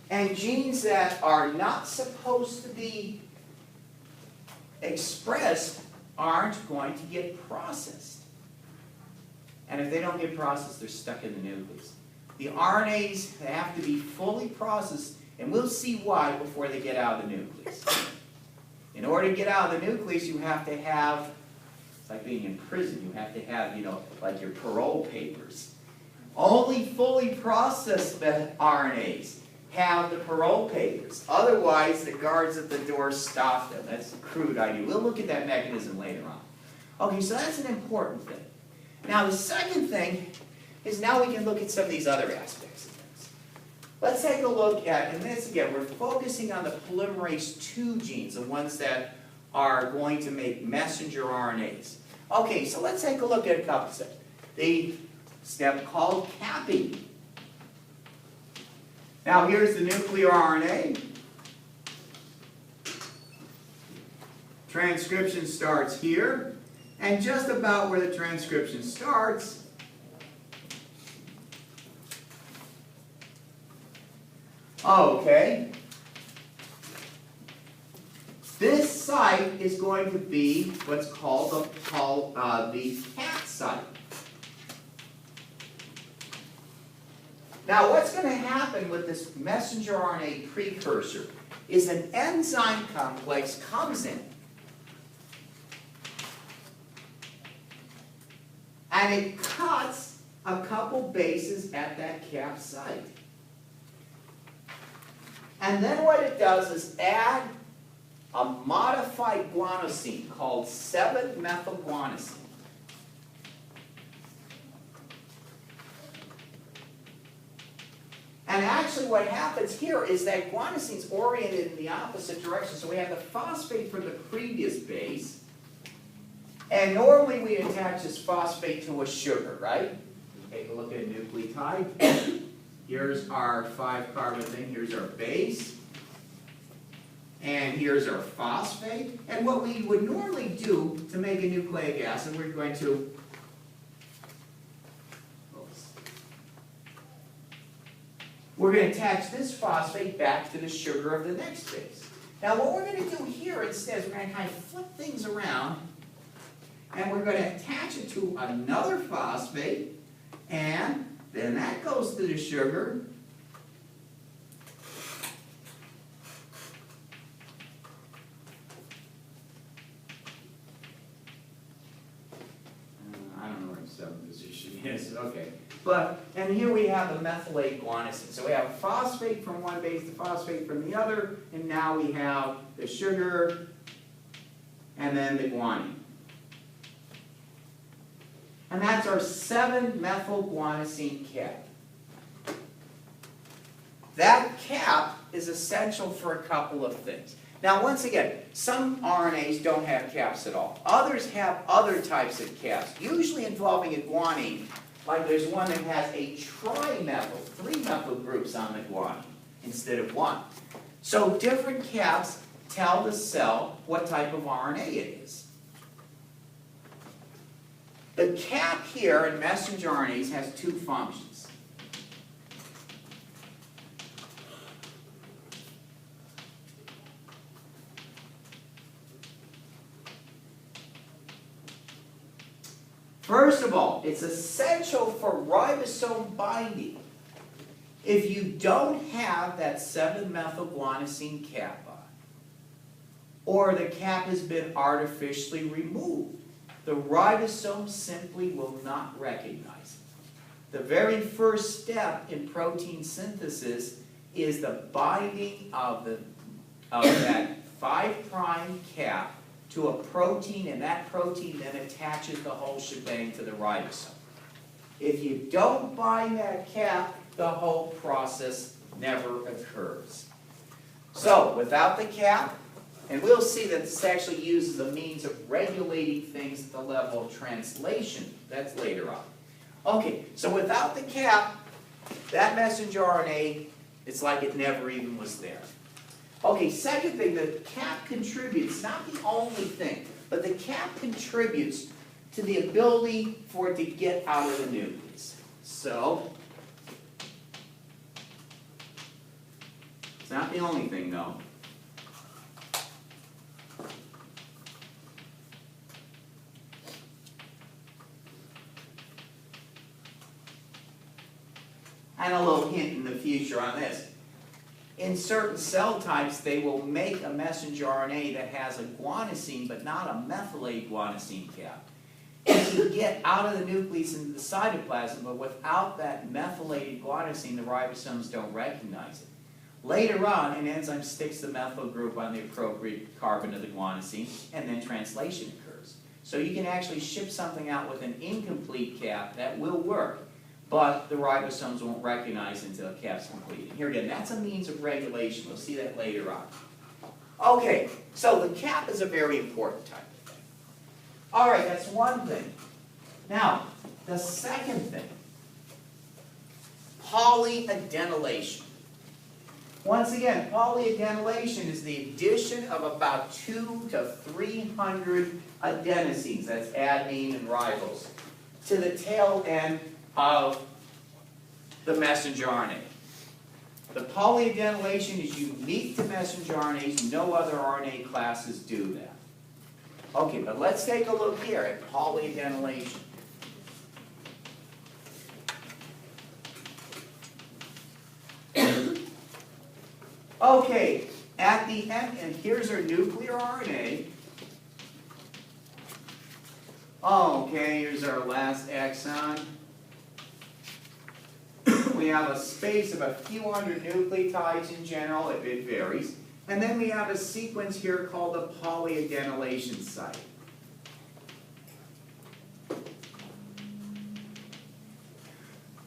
And genes that are not supposed to be expressed aren't going to get processed. And if they don't get processed, they're stuck in the nucleus. The RNAs have to be fully processed, and we'll see why before they get out of the nucleus. In order to get out of the nucleus, you have to have, it's like being in prison, you have to have, like your parole papers. Only fully processed RNAs have the parole papers. Otherwise, the guards at the door stop them. That's a crude idea. We'll look at that mechanism later on. Okay, so that's an important thing. Now, the second thing is now we can look at some of these other aspects of things. Let's take a look at, and this again, we're focusing on the polymerase II genes, the ones that are going to make messenger RNAs. Okay, so let's take a look at a couple steps. The step called capping. Now here's the nuclear RNA. Transcription starts here, and just about where the transcription starts, okay, this site is going to be what's called the cap site. Now, what's going to happen with this messenger RNA precursor is an enzyme complex comes in, and it cuts a couple bases at that cap site. And then what it does is add a modified guanosine called 7-methylguanosine. And actually what happens here is that guanosine is oriented in the opposite direction. So we have the phosphate from the previous base. And normally we attach this phosphate to a sugar, right? Take a look at a nucleotide. Here's our 5-carbon thing. Here's our base. And here's our phosphate. And what we would normally do to make a nucleic acid, we're going to attach this phosphate back to the sugar of the next base. Now what we're going to do here instead is we're going to kind of flip things around, and we're going to attach it to another phosphate, and then that goes to the sugar. I don't know where the 7th position is. Okay. And here we have the methylate guanosine. So we have phosphate from one base to phosphate from the other, and now we have the sugar and then the guanine. And that's our 7-methylguanosine cap. That cap is essential for a couple of things. Now, once again, some RNAs don't have caps at all. Others have other types of caps, usually involving a guanine. Like there's one that has a trimethyl, 3 methyl groups on the guanine instead of 1. So different caps tell the cell what type of RNA it is. The cap here in messenger RNAs has 2 functions. First of all, it's essential for ribosome binding. If you don't have that 7-methylguanosine cap on, or the cap has been artificially removed, the ribosome simply will not recognize it. The very first step in protein synthesis is the binding of that 5' cap to a protein, and that protein then attaches the whole shebang to the ribosome. If you don't bind that cap, the whole process never occurs. So, without the cap, and we'll see that this actually uses a means of regulating things at the level of translation. That's later on. Okay, so without the cap, that messenger RNA, it's like it never even was there. Okay, second thing, the cap contributes, not the only thing, but the cap contributes to the ability for it to get out of the nucleus. So, not the only thing though. And a little hint in the future on this. In certain cell types, they will make a messenger RNA that has a guanosine, but not a methylated guanosine cap. And you get out of the nucleus into the cytoplasm, but without that methylated guanosine, the ribosomes don't recognize it. Later on, an enzyme sticks the methyl group on the appropriate carbon of the guanosine, and then translation occurs. So you can actually ship something out with an incomplete cap that will work, but the ribosomes won't recognize until the cap's complete. Here again, that's a means of regulation. We'll see that later on. Okay, so the cap is a very important type of thing. All right, that's one thing. Now, the second thing, polyadenylation. Once again, polyadenylation is the addition of about 200 to 300 adenosines, that's adenine and ribose, to the tail end of the messenger RNA. The polyadenylation is unique to messenger RNAs. No other RNA classes do that. Okay, but let's take a look here at polyadenylation. Okay, at the end, and here's our nuclear RNA. Okay, here's our last exon. We have a space of a few hundred nucleotides in general, it varies. And then we have a sequence here called the polyadenylation site.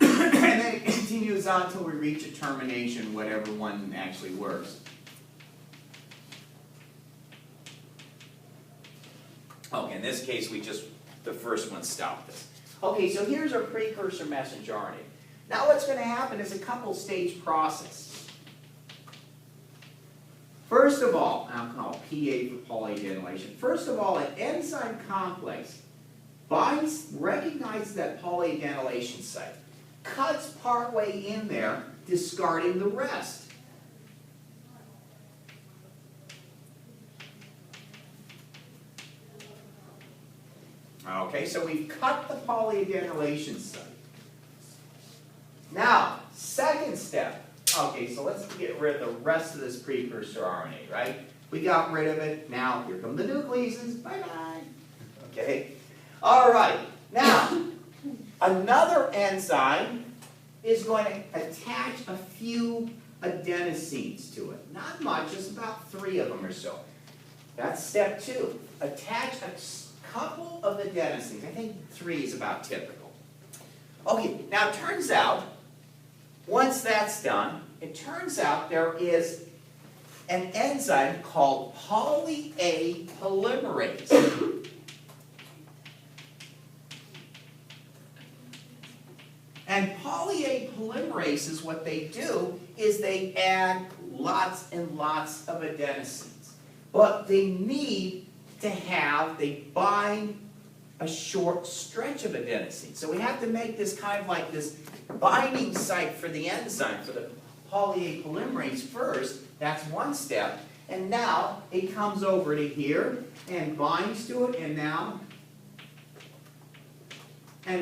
And then it continues on until we reach a termination, whatever one actually works. Okay, in this case, the first one stopped us. Okay, so here's our precursor messenger RNA. Now what's going to happen is a couple-stage process. First of all, I'll call PA for polyadenylation. First of all, an enzyme complex recognizes that polyadenylation site, cuts partway in there, discarding the rest. Okay, so we've cut the polyadenylation site. Now, second step. Okay, so let's get rid of the rest of this precursor RNA, right? We got rid of it. Now, here come the nucleases. Bye-bye. Okay? All right. Now, another enzyme is going to attach a few adenosines to it. Not much, just about 3 of them or so. That's step 2. Attach a couple of adenosines. I think 3 is about typical. Okay, now it turns out, once that's done, it turns out there is an enzyme called Polymerase. And Polymerases, what they do is they add lots and lots of adenosines. But they need to they bind a short stretch of adenosine. So we have to make this kind of like this binding site for the enzyme, for the polymerase first. That's one step. And now it comes over to here and binds to it, and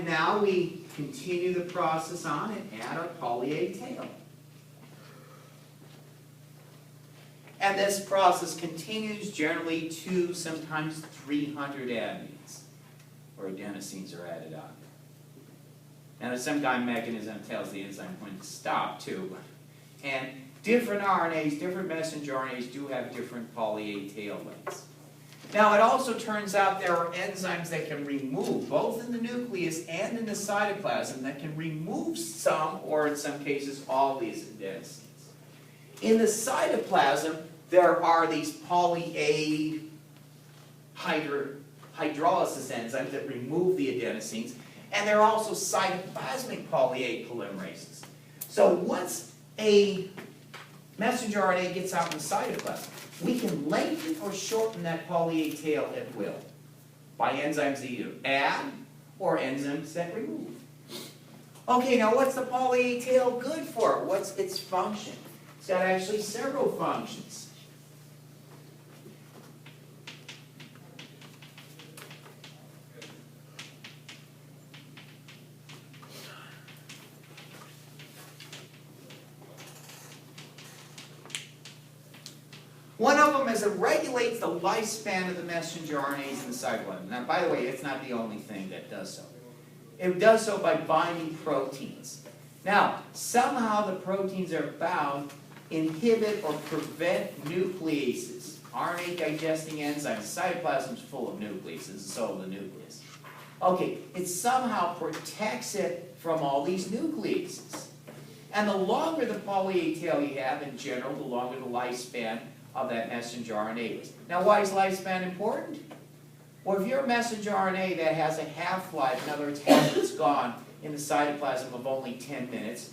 now we continue the process on and add our poly-A tail. And this process continues generally 2, sometimes 300 adenines, or adenosines are added on. Now there's some kind of mechanism that tells the enzyme when to stop too. And different RNAs, different messenger RNAs do have different poly-A tail lengths. Now it also turns out there are enzymes that can remove, both in the nucleus and in the cytoplasm, that can remove some, or in some cases all, these adenosines. In the cytoplasm, there are these poly-A hydrolysis enzymes that remove the adenosines, and there are also cytoplasmic poly-A polymerases. So once a messenger RNA gets out in the cytoplasm, we can lengthen or shorten that poly-A tail at will by enzymes that either add or enzymes that remove. Okay, now what's the poly-A tail good for? What's its function? It's got actually several functions. One of them is it regulates the lifespan of the messenger RNAs in the cytoplasm. Now, by the way, it's not the only thing that does so. It does so by binding proteins. Now, somehow the proteins are bound, inhibit or prevent nucleases. RNA digesting enzymes, cytoplasm is full of nucleases, so the nucleus. Okay, it somehow protects it from all these nucleases. And the longer the poly-A tail you have in general, the longer the lifespan of that messenger RNA is. Now, why is lifespan important? Well, if you're a messenger RNA that has a half-life, in other words, half it's gone in the cytoplasm of only 10 minutes,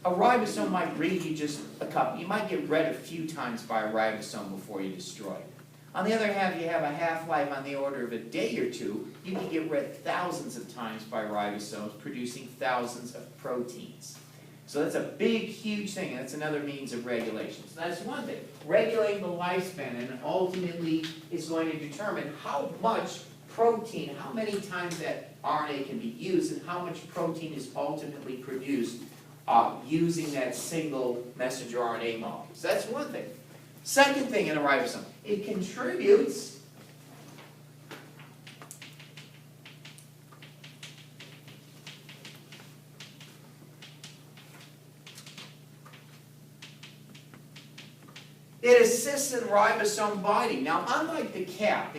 a ribosome might read you just a couple. You might get read a few times by a ribosome before you destroy it. On the other hand, if you have a half-life on the order of a day or two, you can get read thousands of times by ribosomes, producing thousands of proteins. So that's a big, huge thing, and that's another means of regulation. So that's one thing. Regulating the lifespan, and ultimately it's going to determine how much protein, how many times that RNA can be used, and how much protein is ultimately produced using that single messenger RNA molecule. So that's one thing. Second thing in a ribosome, it contributes it assists in ribosome binding. Now, unlike the cap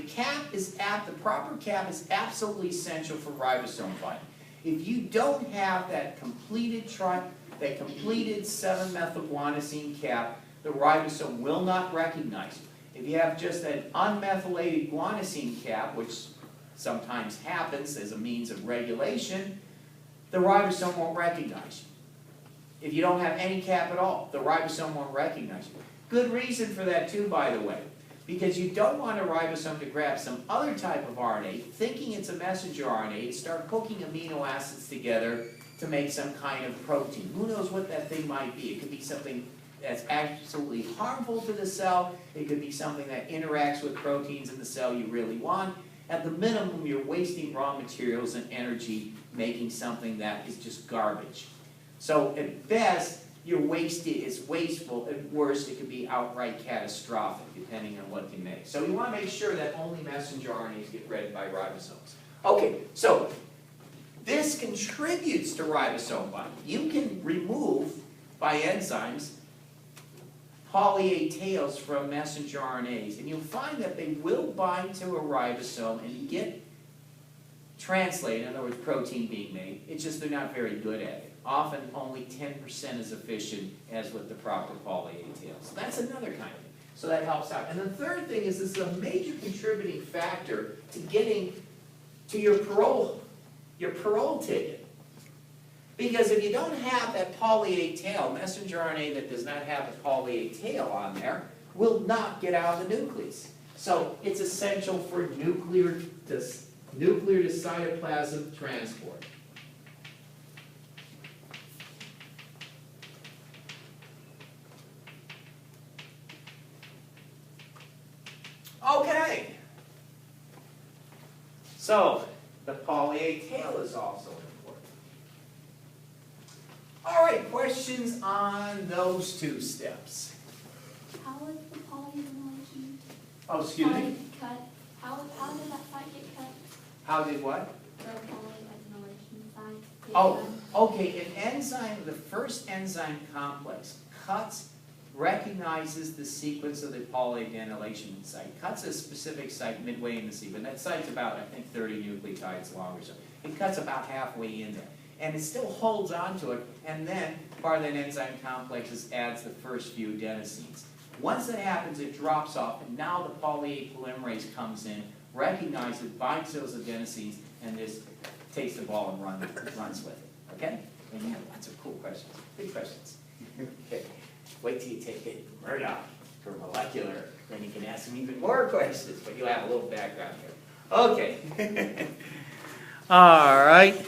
is the proper cap is absolutely essential for ribosome binding. If you don't have that completed 7-methylguanosine cap, the ribosome will not recognize you. If you have just an unmethylated guanosine cap, which sometimes happens as a means of regulation, the ribosome won't recognize you. If you don't have any cap at all, the ribosome won't recognize you. Good reason for that too, by the way, because you don't want a ribosome to grab some other type of RNA, thinking it's a messenger RNA, and start hooking amino acids together to make some kind of protein. Who knows what that thing might be? It could be something that's absolutely harmful to the cell. It could be something that interacts with proteins in the cell you really want. At the minimum, you're wasting raw materials and energy making something that is just garbage. So at best, it's wasteful. At worst, it could be outright catastrophic, depending on what you make. So you want to make sure that only messenger RNAs get read by ribosomes. Okay, so this contributes to ribosome binding. You can remove, by enzymes, poly-A tails from messenger RNAs, and you'll find that they will bind to a ribosome and get translated, in other words, protein being made. It's just they're not very good at it. Often only 10% as efficient as with the proper poly-A tails. So that's another kind of thing. So that helps out. And the third thing is this is a major contributing factor to getting to your parole ticket. Because if you don't have that poly-A tail, messenger RNA that does not have a poly-A tail on there will not get out of the nucleus. So it's essential for nuclear to cytoplasm transport. Okay. So the poly-A tail is also important. All right, questions on those two steps? How was the polyadenylation? Oh, excuse me? Cut? How did that site get cut? How did what? The polyadenylation site. Oh, okay, an enzyme, the first enzyme complex, recognizes the sequence of the polyadenylation site. Cuts a specific site midway in the sequence. That site's about, I think, 30 nucleotides long or so. It cuts about halfway in there. And it still holds on to it, and then part of that enzyme complex adds the first few adenosines. Once that happens, it drops off, and now the poly-A polymerase comes in, recognizes it, binds those adenosines, and just takes the ball and runs with it. Okay? And you have lots of cool questions. Big questions. Okay. Wait till you take it Murdoch for molecular, then you can ask them even more questions, but you'll have a little background here. Okay. All right.